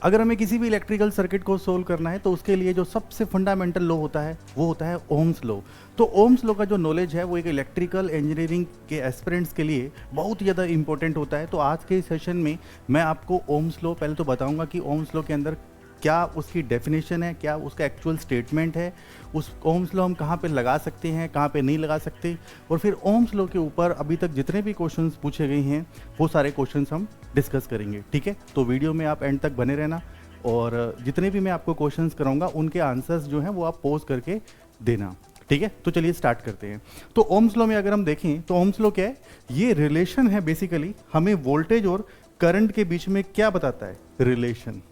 अगर हमें किसी भी इलेक्ट्रिकल सर्किट को सोल्व करना है तो उसके लिए जो सबसे फंडामेंटल लॉ होता है वो होता है ओम्स लॉ। तो ओम्स लॉ का जो नॉलेज है वो एक इलेक्ट्रिकल इंजीनियरिंग के एस्पिरेंट्स के लिए बहुत ही ज़्यादा इंपॉर्टेंट होता है। तो आज के सेशन में मैं आपको ओम्स लॉ पहले तो बताऊंगा कि ओम्स लॉ के अंदर क्या उसकी डेफिनेशन है, क्या उसका एक्चुअल स्टेटमेंट है, उस ओम्स लॉ हम कहाँ पे लगा सकते हैं, कहाँ पे नहीं लगा सकते, और फिर ओम्स लॉ के ऊपर अभी तक जितने भी क्वेश्चंस पूछे गए हैं वो सारे क्वेश्चंस हम डिस्कस करेंगे। ठीक है, तो वीडियो में आप एंड तक बने रहना और जितने भी मैं आपको क्वेश्चंस कराऊंगा उनके आंसर्स जो हैं वो आप पोज करके देना। ठीक है, तो चलिए स्टार्ट करते हैं। तो ओम्स लॉ में अगर हम देखें तो ओम्स लॉ क्या है, ये रिलेशन है बेसिकली, हमें वोल्टेज और करंट के बीच में क्या बताता है, रिलेशन।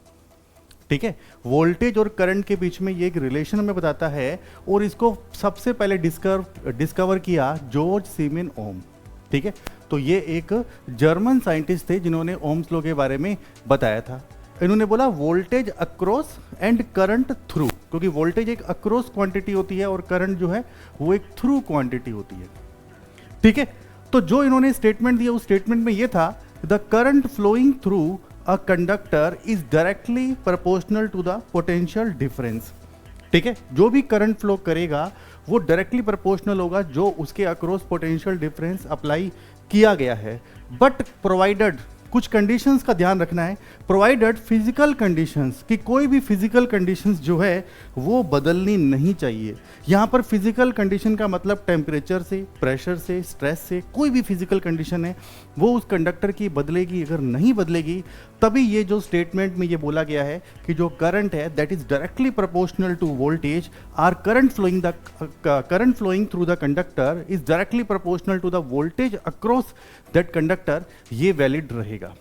ठीक है, वोल्टेज और करंट के बीच में ये एक रिलेशन हमें बताता है और इसको सबसे पहले डिस्कवर किया जॉर्ज सीमेन ओम। ठीक है, तो ये एक जर्मन साइंटिस्ट थे जिन्होंने ओम्स लॉ के बारे में बताया था। इन्होंने बोला voltage across and current through, क्योंकि वोल्टेज एक अक्रॉस क्वांटिटी होती है और करंट जो है वो एक थ्रू क्वांटिटी होती है। ठीक है, तो जो इन्होंने स्टेटमेंट दिया उस स्टेटमेंट में ये था the current flowing through a conductor is directly proportional to the potential difference. ठीक है, जो भी करंट फ्लो करेगा वो डायरेक्टली प्रोपोर्शनल होगा जो उसके अक्रॉस पोटेंशियल डिफरेंस अप्लाई किया गया है। बट प्रोवाइडेड, कुछ कंडीशंस का ध्यान रखना है, प्रोवाइडेड फिजिकल कंडीशंस, कि कोई भी फिजिकल कंडीशंस जो है वो बदलनी नहीं चाहिए। यहाँ पर फिजिकल कंडीशन का मतलब टेम्परेचर से, प्रेशर से, स्ट्रेस से, कोई भी फिजिकल कंडीशन है वो उस कंडक्टर की बदलेगी। अगर नहीं बदलेगी तभी ये जो स्टेटमेंट में ये बोला गया है कि जो करंट है that is directly proportional to voltage or current flowing through the conductor is directly proportional to the voltage across that conductor, ये वैलिड रहेगा।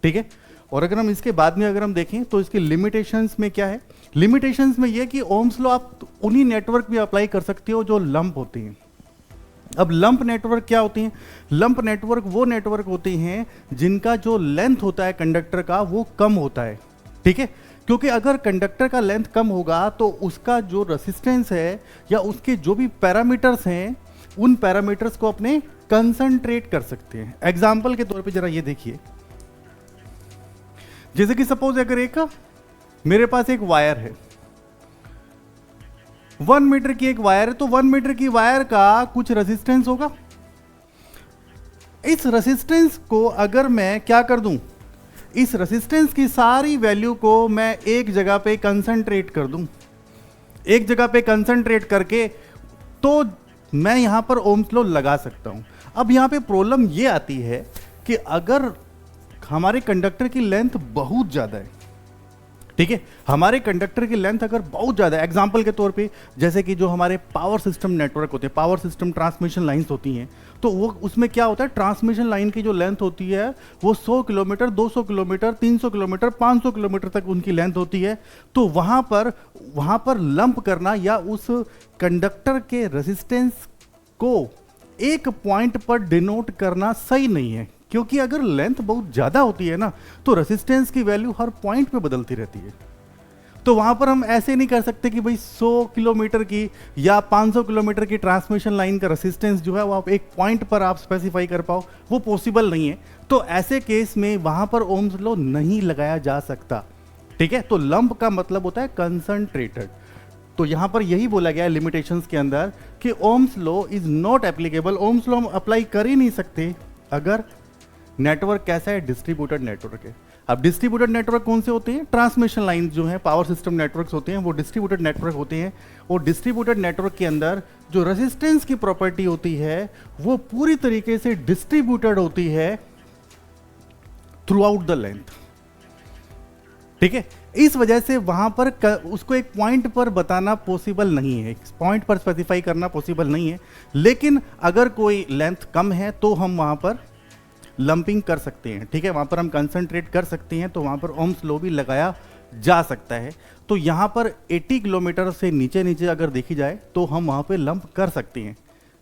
ठीक है, और अगर हम इसके बाद में अगर हम देखें तो इसके लिमिटेशंस में क्या है, लिमिटेशंस में ये कि ओम्स लॉ आप उन्हीं नेटवर्क में अप्लाई कर सकते हो जो लंप होती हैं। अब लंप नेटवर्क क्या होती हैं, लंप नेटवर्क वो नेटवर्क होते हैं जिनका जो लेंथ होता है कंडक्टर का वो कम होता है। ठीक है, क्योंकि अगर कंडक्टर का लेंथ कम होगा तो उसका जो रेसिस्टेंस है या उसके जो भी पैरामीटर्स हैं उन पैरामीटर्स को अपने कंसंट्रेट कर सकते हैं। एग्जाम्पल के तौर पे जरा ये देखिए, जैसे कि सपोज अगर एक मेरे पास एक वायर है, 1 मीटर की एक वायर है, तो 1 मीटर की वायर का कुछ रेजिस्टेंस होगा। इस रेजिस्टेंस को अगर मैं क्या कर दूं, इस रेजिस्टेंस की सारी वैल्यू को मैं एक जगह पे कंसंट्रेट कर दूं, एक जगह पे कंसंट्रेट करके तो मैं यहां पर ओम्स लॉ लगा सकता हूं। अब यहां पे प्रॉब्लम ये आती है कि अगर हमारे कंडक्टर की लेंथ बहुत ज्यादा है, ठीक है, हमारे कंडक्टर की लेंथ अगर बहुत ज़्यादा है, एग्जाम्पल के तौर पे जैसे कि जो हमारे पावर सिस्टम नेटवर्क होते हैं, पावर सिस्टम ट्रांसमिशन लाइंस होती हैं, तो वो उसमें क्या होता है, ट्रांसमिशन लाइन की जो लेंथ होती है वो 100 किलोमीटर, 200 किलोमीटर, 300 किलोमीटर, 500 किलोमीटर तक उनकी लेंथ होती है। तो वहाँ पर लंप करना या उस कंडक्टर के रेजिस्टेंस को एक पॉइंट पर डिनोट करना सही नहीं है, क्योंकि अगर लेंथ बहुत ज़्यादा होती है ना तो रेजिस्टेंस की वैल्यू हर पॉइंट पे बदलती रहती है। तो वहाँ पर हम ऐसे नहीं कर सकते कि भाई 100 किलोमीटर की या 500 किलोमीटर की ट्रांसमिशन लाइन का रेजिस्टेंस जो है वो आप एक पॉइंट पर आप स्पेसिफाई कर पाओ, वो पॉसिबल नहीं है। तो ऐसे केस में वहाँ पर ओम्स लॉ नहीं लगाया जा सकता। ठीक है, तो लंप का मतलब होता है कंसंट्रेटेड। तो यहाँ पर यही बोला गया है लिमिटेशंस के अंदर कि Ohm's law is not applicable. Ohm's law हम अप्लाई कर ही नहीं सकते अगर नेटवर्क कैसा है, डिस्ट्रीब्यूटेड नेटवर्क है। अब डिस्ट्रीब्यूटेड नेटवर्क कौन से होते हैं, ट्रांसमिशन लाइन जो है, पावर सिस्टम नेटवर्क्स होते हैं वो डिस्ट्रीब्यूटेड नेटवर्क होते हैं। और डिस्ट्रीब्यूटेड नेटवर्क के अंदर जो रेजिस्टेंस की प्रॉपर्टी होती है वो पूरी तरीके से डिस्ट्रीब्यूटेड होती है थ्रू आउट द लेंथ। ठीक है, इस वजह से वहां पर उसको एक पॉइंट पर बताना पॉसिबल नहीं है, पॉइंट पर स्पेसिफाई करना पॉसिबल नहीं है। लेकिन अगर कोई लेंथ कम है तो हम वहां पर लंपिंग कर सकते हैं। ठीक है, वहाँ पर हम कंसंट्रेट कर सकते हैं, तो वहाँ पर ओम्स लॉ भी लगाया जा सकता है। तो यहाँ पर 80 किलोमीटर से नीचे अगर देखी जाए तो हम वहाँ पे लंप कर सकते हैं।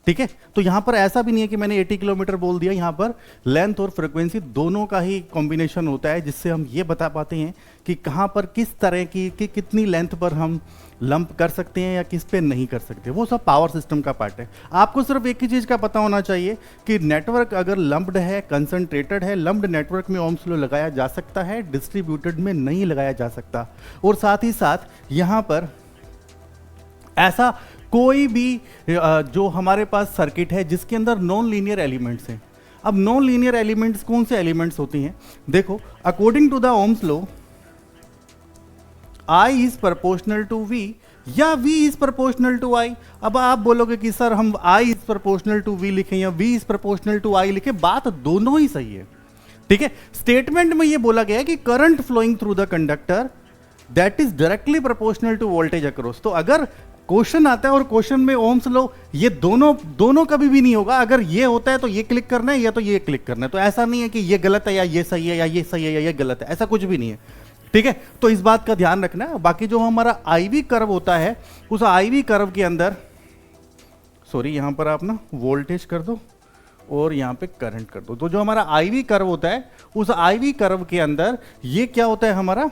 ठीक है। तो यहां पर ऐसा भी नहीं है कि मैंने 80 किलोमीटर बोल दिया, यहां पर लेंथ और फ्रीक्वेंसी दोनों का ही कॉम्बिनेशन होता है, जिससे हम ये बता पाते हैं कि कहां पर किस तरह की कितनी लेंथ पर हम लंप कर सकते हैं या किस पे नहीं कर सकते। वो सब पावर सिस्टम का पार्ट है। आपको सिर्फ एक ही चीज़ का पता होना चाहिए कि नेटवर्क अगर लंप्ड है, कंसंट्रेटेड है, लंप्ड नेटवर्क में ओम्स लॉ लगाया जा सकता है, डिस्ट्रीब्यूटेड में नहीं लगाया जा सकता। और साथ ही साथ यहाँ पर ऐसा कोई भी जो हमारे पास सर्किट है जिसके अंदर नॉन लीनियर एलिमेंट्स हैं। अब नॉन लीनियर एलिमेंट्स कौन से एलिमेंट्स होती हैं? देखो, according to the Ohm's law I is proportional to V या V is proportional to I। अब आप बोलोगे कि सर हम I is proportional to V लिखें या V is proportional to I लिखें, बात दोनों ही सही है। ठीक है, स्टेटमेंट में ये बोला गया है कि current flowing through the conductor that is directly proportional to voltage across. तो अगर क्वेश्चन आता है और क्वेश्चन में ओम्स लॉ, ये दोनों कभी भी नहीं होगा। अगर ये होता है तो ये क्लिक करना है या तो ये क्लिक करना है। तो ऐसा नहीं है कि ये गलत है या ये सही है या ये सही है या ये गलत है, ऐसा कुछ भी नहीं है। ठीक है, तो इस बात का ध्यान रखना है। बाकी जो हमारा आईवी कर्व होता है, उस आईवी कर्व के अंदर, सॉरी यहां पर आप ना वोल्टेज कर दो और यहां पे करंट कर दो। तो जो हमारा आईवी कर्व होता है, उस आईवी कर्व के अंदर ये क्या होता है, हमारा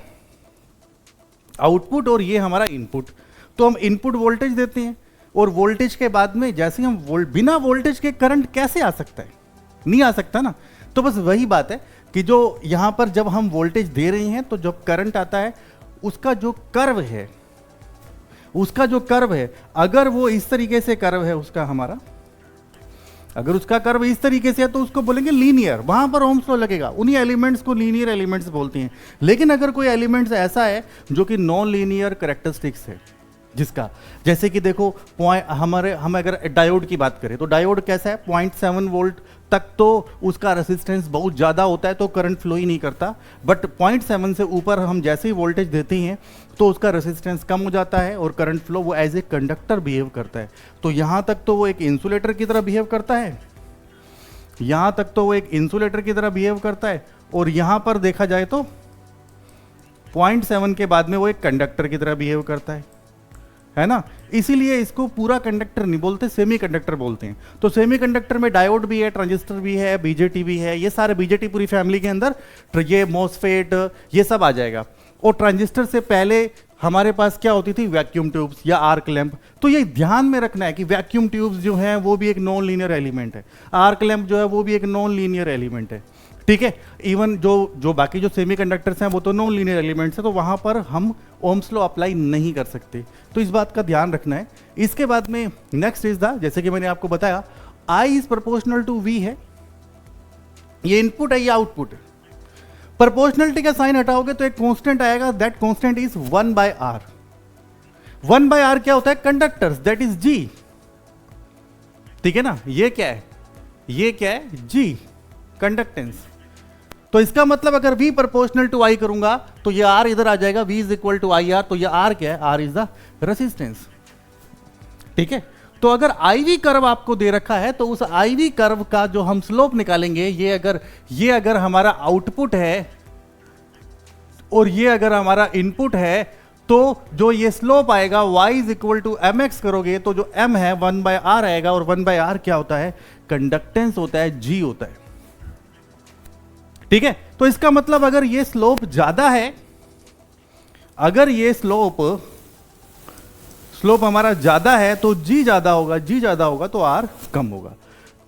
आउटपुट और ये हमारा इनपुट। तो हम इनपुट वोल्टेज देते हैं और वोल्टेज के बाद में जैसे हम बिना वोल्टेज के करंट कैसे आ सकता है? नहीं आ सकता ना। तो बस वही बात है कि जो यहां पर जब हम वोल्टेज दे रहे हैं तो जब करंट आता है, उसका जो कर्व है, अगर वो इस तरीके से कर्व है उसका हमारा, अगर उसका कर्व इस तरीके से है तो उसको बोलेंगे लीनियर, वहां पर ओम्स लॉ लगेगा। उन्हीं एलिमेंट्स को लीनियर एलिमेंट्स बोलते हैं। लेकिन अगर कोई एलिमेंट्स ऐसा है जो कि नॉन लीनियर कैरेक्टरिस्टिक्स है, जिसका जैसे कि देखो हम अगर डायोड की बात करें तो डायोड कैसा है, 0.7 वोल्ट तक तो उसका रेसिस्टेंस बहुत ज़्यादा होता है तो करंट फ्लो ही नहीं करता। बट 0.7 से ऊपर हम जैसे ही वोल्टेज देते हैं तो उसका रेसिस्टेंस कम हो जाता है और करंट फ्लो वो एज ए कंडक्टर बिहेव करता है। तो यहाँ तक तो वो एक इंसुलेटर की तरह बिहेव करता है, और यहाँ पर देखा जाए तो 0.7 के बाद में वो एक कंडक्टर की तरह बिहेव करता है ना। इसीलिए इसको पूरा कंडक्टर नहीं बोलते, सेमी कंडक्टर बोलते हैं। तो सेमी कंडक्टर में डायोड भी है, ट्रांजिस्टर भी है, बीजेटी भी है, ये सारे बीजेटी पूरी फैमिली के अंदर, ये मॉसफेट ये सब आ जाएगा। और ट्रांजिस्टर से पहले हमारे पास क्या होती थी, वैक्यूम ट्यूब्स या आर्क लैंप। तो ये ध्यान में रखना है कि वैक्यूम ट्यूब्स जो हैं वो भी एक नॉन लीनियर एलिमेंट है, आर्क लैंप जो है वो भी एक नॉन लीनियर एलिमेंट है। ठीक है, इवन जो बाकी जो सेमीकंडक्टर्स हैं वो तो नॉन लीनियर एलिमेंट्स हैं, तो वहां पर हम ओम्स लॉ अप्लाई नहीं कर सकते। तो इस बात का ध्यान रखना है। इसके बाद में नेक्स्ट इज द, जैसे कि मैंने आपको बताया, I is proportional to V है, ये इनपुट है, ये आउटपुट है। प्रोपोर्शनलिटी का साइन हटाओगे तो एक कांस्टेंट आएगा, that constant is 1/R। 1/R क्या होता है, कंडक्टर्स, दैट इज G। ठीक है ना, ये क्या है, G, कंडक्टेंस। तो इसका मतलब अगर V प्रोपोर्शनल टू I करूंगा तो ये R इधर आ जाएगा, V is equal to IR। तो ये R क्या है, R इज द रेसिस्टेंस। ठीक है, तो अगर IV कर्व आपको दे रखा है तो उस IV कर्व का जो हम स्लोप निकालेंगे, ये अगर हमारा आउटपुट है और ये अगर हमारा इनपुट है, तो जो ये स्लोप आएगा y is equal to mx करोगे तो जो m है 1/R आएगा। और 1/R क्या होता है, कंडक्टेंस होता है, G होता है। ठीक है, तो इसका मतलब अगर ये स्लोप ज्यादा है, अगर ये स्लोप हमारा ज्यादा है तो G ज्यादा होगा, G ज्यादा होगा तो R कम होगा।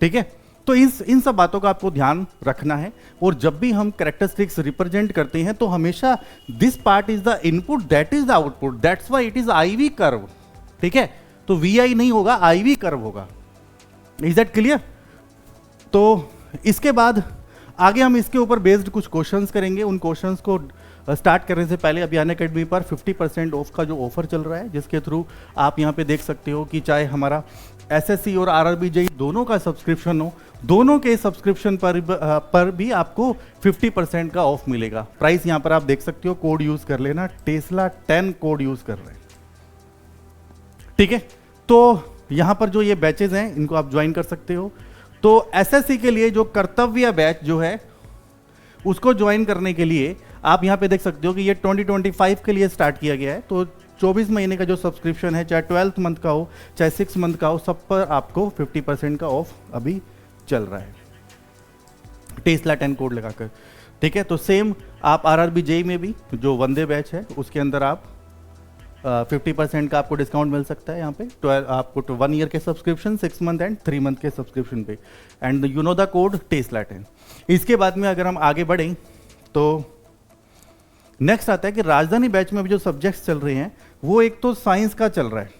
ठीक है, तो इन सब बातों का आपको ध्यान रखना है। और जब भी हम कैरेक्टरिस्टिक्स रिप्रेजेंट करते हैं तो हमेशा this part is the input, that is the output, that's why it is IV curve. ठीक है, तो VI नहीं होगा, IV कर्व होगा। Is that clear? तो इसके बाद आगे हम इसके ऊपर बेस्ड कुछ क्वेश्चंस करेंगे। उन क्वेश्चंस को स्टार्ट करने से पहले अभी अनअकैडमी पर 50% ऑफ का जो ऑफर चल रहा है, जिसके थ्रू आप यहाँ पे देख सकते हो कि चाहे हमारा SSC और RRB JEE दोनों का सब्सक्रिप्शन हो, दोनों के सब्सक्रिप्शन पर भी आपको 50% का ऑफ मिलेगा। प्राइस यहाँ पर आप देख सकते हो, कोड यूज कर लेना, टेस्ला 10 कोड यूज कर रहे हैं। ठीक है, तो यहाँ पर जो ये बैचेज हैं इनको आप ज्वाइन कर सकते हो। तो SSC के लिए जो कर्तव्य बैच जो है उसको ज्वाइन करने के लिए आप यहाँ पे देख सकते हो कि ये 2025 के लिए स्टार्ट किया गया है। तो 24 महीने का जो सब्सक्रिप्शन है, चाहे 12th मंथ का हो चाहे 6 मंथ का हो, सब पर आपको 50% का ऑफ अभी चल रहा है टेस्ला 10 कोड लगाकर। ठीक है, तो सेम आप आरआरबी जेई में भी जो वंदे बैच है उसके अंदर आप 50% का आपको डिस्काउंट मिल सकता है यहाँ पे। 12 आपको 1 ईयर के सब्सक्रिप्शन, 6 मंथ एंड 3 मंथ के सब्सक्रिप्शन पे, and you know the code Tesla 10। इसके बाद में अगर हम आगे बढ़ें तो नेक्स्ट आता है कि राजधानी बैच में भी जो सब्जेक्ट्स चल रहे हैं वो एक तो साइंस का चल रहा है,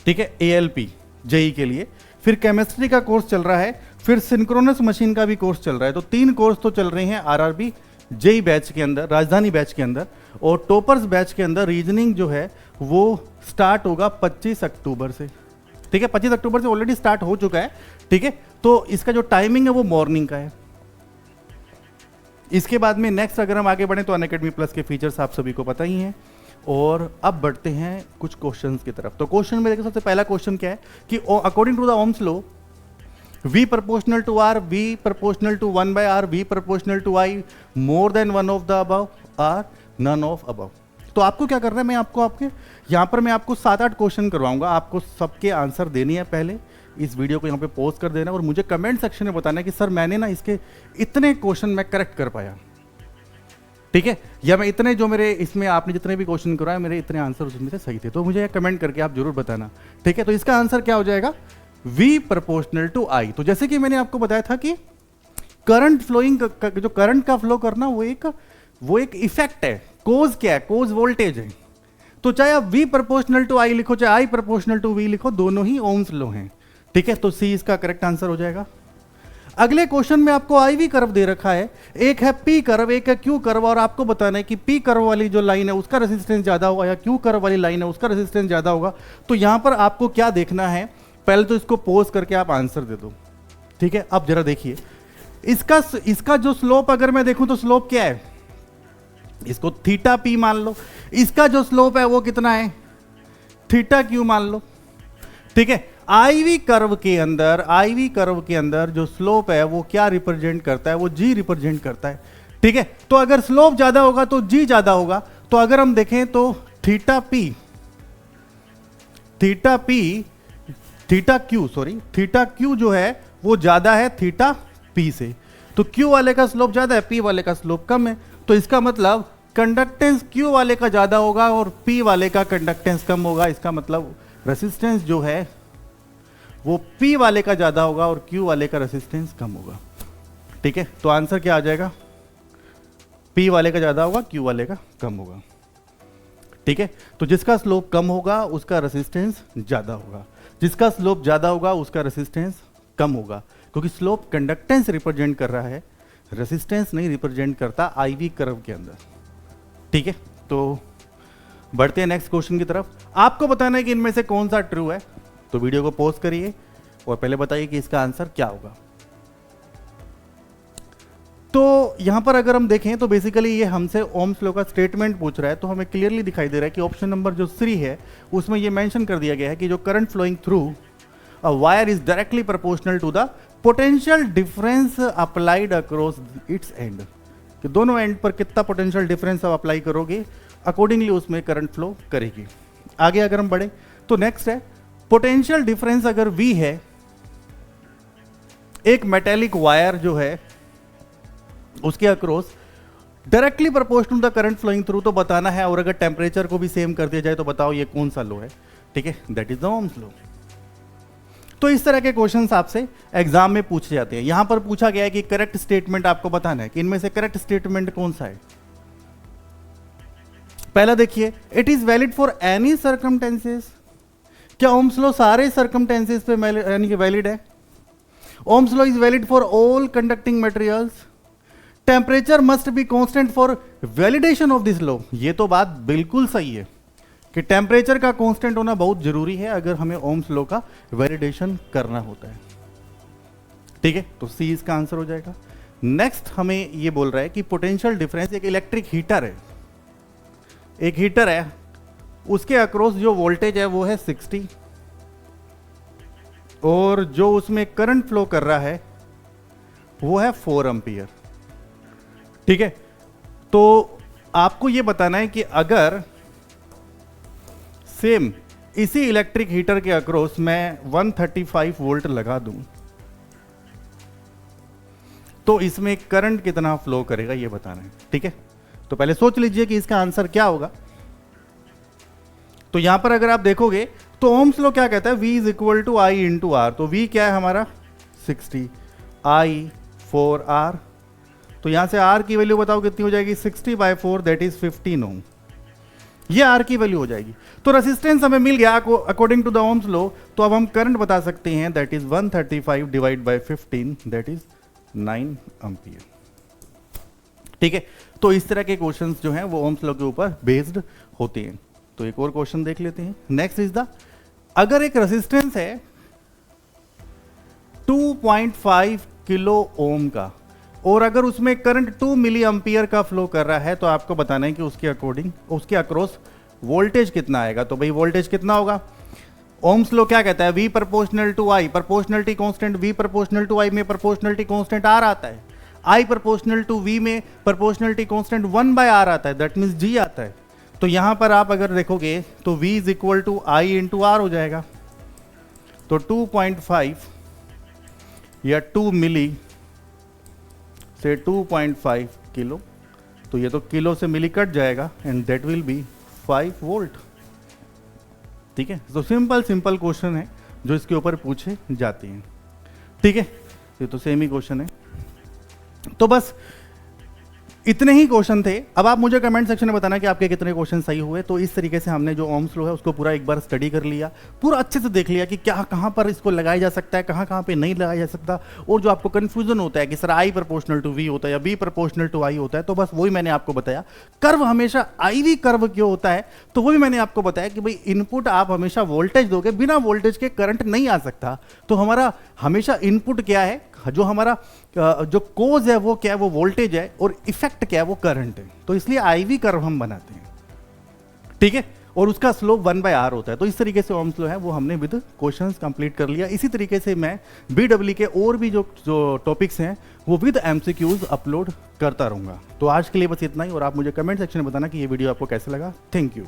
ठीक है, एएलपी जेई के लिए, फिर केमिस्ट्री का कोर्स चल रहा है, फिर सिंक्रोनस मशीन का भी कोर्स चल रहा है। तो 3 कोर्स तो चल रहे हैं आरआरबी जेई बैच के अंदर, राजधानी बैच के अंदर। और टॉपर्स बैच के अंदर रीजनिंग जो है वो स्टार्ट होगा 25 अक्टूबर से। ठीक है, 25 अक्टूबर से ऑलरेडी स्टार्ट हो चुका है। ठीक है, तो इसका जो टाइमिंग है वो मॉर्निंग का है। इसके बाद में नेक्स्ट अगर हम आगे बढ़े तो अनअकैडमी प्लस के फीचर्स आप सभी को पता ही हैं। और अब बढ़ते हैं कुछ क्वेश्चंस की तरफ। तो क्वेश्चन में देखो सबसे पहला क्वेश्चन क्या है कि according to the Ohm's law V proportional to R, V proportional to 1 by R, V proportional to I, more than one of the above or none of above। तो आपको क्या करना है, मैं आपके यहाँ पर मैं आपको 7-8 क्वेश्चन करवाऊंगा, आपको सबके आंसर देनी है। पहले इस वीडियो को यहाँ पे पोस्ट कर देना और मुझे कमेंट सेक्शन में बताना है कि सर मैंने ना इसके इतने क्वेश्चन मैं करेक्ट कर पाया, ठीक है, या मैं इतने जो मेरे इसमें आपने जितने भी क्वेश्चन करवाए मेरे इतने आंसर उसमें से सही थे। तो मुझे कमेंट करके आप जरूर बताना। ठीक है, तो इसका आंसर क्या हो जाएगा, V प्रोपोर्शनल टू I। तो जैसे कि मैंने आपको बताया था कि करंट फ्लोइंग जो करंट का फ्लो करना वो एक इफेक्ट है। कोज क्या है, कोज वोल्टेज है। तो चाहे आप V प्रोपोर्शनल टू I लिखो चाहे I प्रोपोर्शनल टू V लिखो, दोनों ही ओम्स लॉ हैं। ठीक है, तो C इसका करेक्ट आंसर हो जाएगा। अगले क्वेश्चन में आपको IV कर्व दे रखा है, एक है P कर्व एक है Q कर्व, और आपको बताना है कि P कर्व वाली जो लाइन है उसका रेजिस्टेंस ज्यादा होगा या Q कर्व वाली लाइन है उसका रेजिस्टेंस ज्यादा होगा। तो यहां पर आपको क्या देखना है, पहले तो इसको पोज करके आप आंसर दे दो। ठीक है, अब जरा देखिए इसका जो स्लोप अगर मैं देखूं तो स्लोप क्या है, इसको थीटा पी मान लो। इसका जो स्लोप है वो कितना है, थीटा क्यू मान लो। ठीक है, आईवी कर्व के अंदर जो स्लोप है वो क्या रिप्रेजेंट करता है, वो जी रिप्रेजेंट करता है। ठीक है, तो अगर स्लोप ज्यादा होगा तो जी ज्यादा होगा। तो अगर हम देखें तो थीटा क्यू जो है वो ज्यादा है थीटा पी से। तो क्यू वाले का स्लोप ज्यादा है, पी वाले का स्लोप कम है। तो इसका मतलब कंडक्टेंस क्यू वाले का ज्यादा होगा और पी वाले का कंडक्टेंस कम होगा। इसका मतलब रेसिस्टेंस जो है वो पी वाले का ज्यादा होगा और क्यू वाले का रेसिस्टेंस कम होगा। ठीक है, तो आंसर क्या आ जाएगा, पी वाले का ज्यादा होगा क्यू वाले का कम होगा। ठीक है, तो जिसका स्लोप कम होगा उसका रेसिस्टेंस ज्यादा होगा, जिसका स्लोप ज्यादा होगा उसका रेसिस्टेंस कम होगा, क्योंकि स्लोप कंडक्टेंस रिप्रेजेंट कर रहा है, रेसिस्टेंस नहीं रिप्रेजेंट करता आईवी कर्व के अंदर। ठीक है, तो बढ़ते हैं नेक्स्ट क्वेश्चन की तरफ। आपको बताना है कि इनमें से कौन सा ट्रू है। तो वीडियो को पॉज करिए और पहले बताइए कि इसका आंसर क्या होगा। तो यहां पर अगर हम देखें तो बेसिकली ये हमसे ओम्स लॉ का स्टेटमेंट पूछ रहा है। तो हमें क्लियरली दिखाई दे रहा है कि ऑप्शन नंबर जो 3 है उसमें ये मेंशन कर दिया गया है कि जो current flowing through a wire is directly proportional to the potential difference applied across its end, कि दोनों एंड पर कितना पोटेंशियल डिफरेंस आप अप्लाई करोगे अकॉर्डिंगली उसमें करंट फ्लो करेगी। आगे अगर हम बढ़े तो नेक्स्ट है पोटेंशियल डिफरेंस अगर V है, एक मेटेलिक वायर जो है उसके across directly proportional to the current flowing through, तो बताना है। और अगर टेम्परेचर को भी सेम कर दिया जाए तो बताओ ये कौन सा लॉ है। ठीक है, that is the Ohm's law. तो इस तरह के क्वेश्चंस आपसे एग्जाम में पूछे जाते हैं। यहां पर पूछा गया है कि करेक्ट स्टेटमेंट आपको बताना है कि इनमें से करेक्ट स्टेटमेंट कौन सा है। पहला देखिए, it is valid for any circumstances. क्या ओम्स लॉ सारे सर्कमटेंसेस पे यानी कि वैलिड है। Ohm's law is valid for all conducting materials. Temperature must be constant for validation of this law. ये तो बात बिल्कुल सही है कि टेम्परेचर का कांस्टेंट होना बहुत जरूरी है अगर हमें ओम्स लॉ का वैलिडेशन करना होता है। ठीक है, तो सी इसका आंसर हो जाएगा। नेक्स्ट हमें ये बोल रहा है कि पोटेंशियल डिफरेंस, एक इलेक्ट्रिक हीटर है, एक हीटर है उसके अक्रॉस जो वोल्टेज है वो है 60 और जो उसमें करंट फ्लो कर रहा है वो है 4 एम्पियर। ठीक है, तो आपको ये बताना है कि अगर सेम इसी इलेक्ट्रिक हीटर के अक्रॉस मैं 135 वोल्ट लगा दूं तो इसमें करंट कितना फ्लो करेगा ये बताना है, ठीक है। तो पहले सोच लीजिए कि इसका आंसर क्या होगा। तो यहां पर अगर आप देखोगे तो ओम्स लॉ क्या कहता है, V is equal to I into R. तो V क्या है हमारा 60, I 4R। तो यहां से R की वैल्यू बताओ कितनी हो जाएगी, 60/4 दैट इज 15 ओम। ये R की वैल्यू हो जाएगी। तो रेसिस्टेंस हमें मिल गया according to the Ohm's law. तो अब हम करंट बता सकते हैं that is 135 divide by 15 that is 9 ampere, ठीक है। तो इस तरह के क्वेश्चंस जो हैं वो ओम्स लॉ के ऊपर बेस्ड होते हैं। तो एक और क्वेश्चन देख लेते हैं। नेक्स्ट इज द, अगर एक रेजिस्टेंस है 2.5 किलो ओम का और अगर उसमें करंट 2 मिली एम्पियर का फ्लो कर रहा है तो आपको बताना है कि उसके अकॉर्डिंग उसके अक्रॉस वोल्टेज कितना आएगा। तो भाई वोल्टेज कितना होगा, ओम्स लॉ क्या कहता है, V proportional to I, proportionality constant V proportional to I में प्रोपोर्शनलिटी कांस्टेंट R आता है, I प्रोपोर्शनल टू V में प्रोपोर्शनलिटी कांस्टेंट 1/R आता है, दैट मींस G आता है। तो यहां पर आप अगर देखोगे तो V is equal to I into R हो जाएगा। तो 2.5 या 2 मिली से 2.5 किलो, तो ये तो किलो से मिली कट जाएगा and that will be 5 volt, ठीक है। तो सिंपल क्वेश्चन है जो इसके ऊपर पूछे जाते हैं, ठीक है। ये तो सेम ही क्वेश्चन है। तो बस इतने ही क्वेश्चन थे। अब आप मुझे कमेंट सेक्शन में बताना कि आपके कितने क्वेश्चन सही हुए। तो इस तरीके से हमने जो ओम्स लॉ है उसको पूरा एक बार स्टडी कर लिया, पूरा अच्छे से देख लिया कि क्या कहाँ पर इसको लगाया जा सकता है, कहाँ पे नहीं लगाया जा सकता। और जो आपको कन्फ्यूजन होता है कि sir I proportional to V होता है या V प्रोपोर्शनल टू I होता है, तो बस वही मैंने आपको बताया। कर्व हमेशा IV कर्व क्यों होता है, तो वो भी मैंने आपको बताया कि भाई इनपुट आप हमेशा वोल्टेज दोगे, बिना वोल्टेज के करंट नहीं आ सकता। तो हमारा हमेशा इनपुट क्या है, जो हमारा जो कोज है वो क्या है, वो वोल्टेज है, और इफेक्ट क्या है, वो करंट है। तो इसलिए IV कर्व हम बनाते हैं, ठीक है। और उसका स्लोप 1/R होता है। तो इस तरीके से ओम्स लॉ है वो हमने विद क्वेश्चंस कंप्लीट कर लिया। इसी तरीके से मैं BW के और भी जो टॉपिक्स हैं वो विद MCQs अपलोड करता रहूंगा। तो आज के लिए बस इतना ही, और आप मुझे कमेंट सेक्शन में बताना कि ये वीडियो आपको कैसे लगा। Thank you.